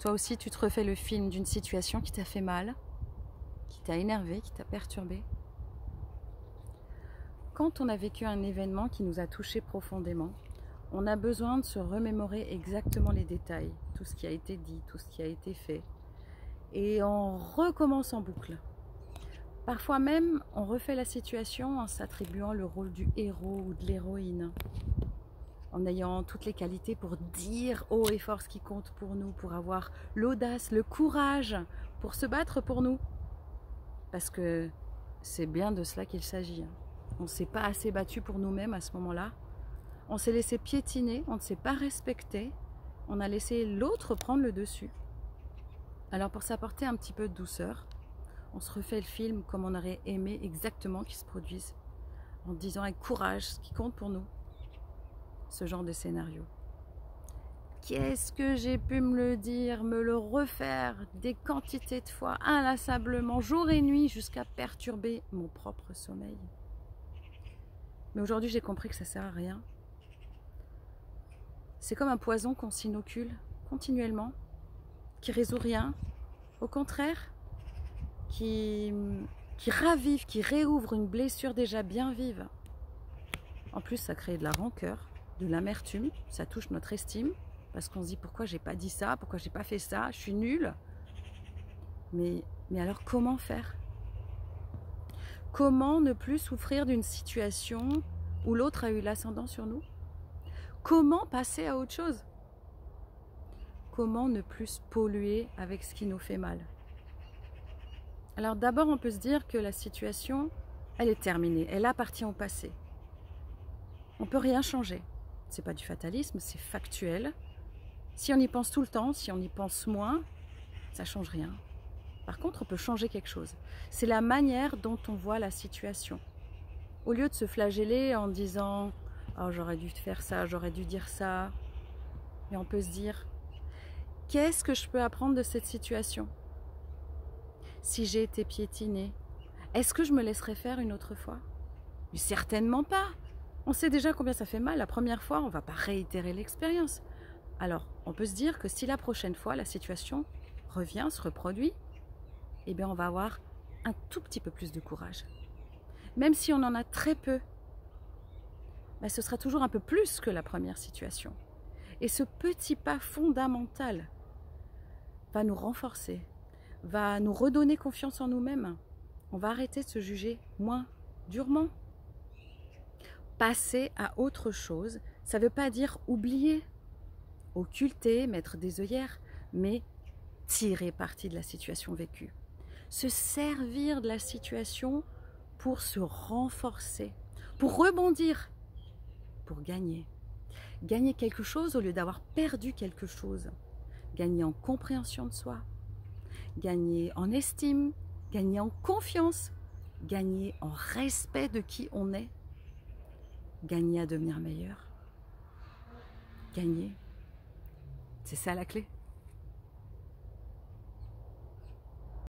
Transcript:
Toi aussi, tu te refais le film d'une situation qui t'a fait mal, qui t'a énervé, qui t'a perturbé. Quand on a vécu un événement qui nous a touchés profondément, on a besoin de se remémorer exactement les détails, tout ce qui a été dit, tout ce qui a été fait. Et on recommence en boucle. Parfois même, on refait la situation en s'attribuant le rôle du héros ou de l'héroïne, en ayant toutes les qualités pour dire haut et fort ce qui compte pour nous, pour avoir l'audace, le courage, pour se battre pour nous. Parce que c'est bien de cela qu'il s'agit. On ne s'est pas assez battu pour nous-mêmes à ce moment-là. On s'est laissé piétiner, on ne s'est pas respecté, on a laissé l'autre prendre le dessus. Alors pour s'apporter un petit peu de douceur, on se refait le film comme on aurait aimé exactement qu'il se produise, en disant avec courage ce qui compte pour nous, ce genre de scénario. Qu'est-ce que j'ai pu me le dire, me le refaire des quantités de fois, inlassablement, jour et nuit, jusqu'à perturber mon propre sommeil. Mais aujourd'hui, j'ai compris que ça ne sert à rien. C'est comme un poison qu'on s'inocule continuellement, qui résout rien. Au contraire, qui ravive, qui réouvre une blessure déjà bien vive. En plus, ça crée de la rancœur, de l'amertume, ça touche notre estime, parce qu'on se dit pourquoi j'ai pas dit ça, pourquoi j'ai pas fait ça, je suis nulle. Mais alors comment faire? Comment ne plus souffrir d'une situation où l'autre a eu l'ascendant sur nous? Comment passer à autre chose? Comment ne plus polluer avec ce qui nous fait mal? Alors d'abord, on peut se dire que la situation, elle est terminée, elle appartient au passé. On ne peut rien changer. Ce n'est pas du fatalisme, c'est factuel. Si on y pense tout le temps, si on y pense moins, ça ne change rien. Par contre, on peut changer quelque chose. C'est la manière dont on voit la situation. Au lieu de se flageller en disant « Oh, j'aurais dû faire ça, j'aurais dû dire ça », mais on peut se dire « Qu'est-ce que je peux apprendre de cette situation ? Si j'ai été piétinée, est-ce que je me laisserai faire une autre fois ? Mais certainement pas. On sait déjà combien ça fait mal. La première fois, on ne va pas réitérer l'expérience. Alors, on peut se dire que si la prochaine fois, la situation revient, se reproduit, eh bien, on va avoir un tout petit peu plus de courage. Même si on en a très peu, ben, ce sera toujours un peu plus que la première situation. Et ce petit pas fondamental va nous renforcer, va nous redonner confiance en nous-mêmes. On va arrêter de se juger moins durement. Passer à autre chose, ça ne veut pas dire oublier, occulter, mettre des œillères, mais tirer parti de la situation vécue. Se servir de la situation pour se renforcer, pour rebondir, pour gagner. Gagner quelque chose au lieu d'avoir perdu quelque chose. Gagner en compréhension de soi, gagner en estime, gagner en confiance, gagner en respect de qui on est, gagner à devenir meilleur. Gagner, c'est ça la clé.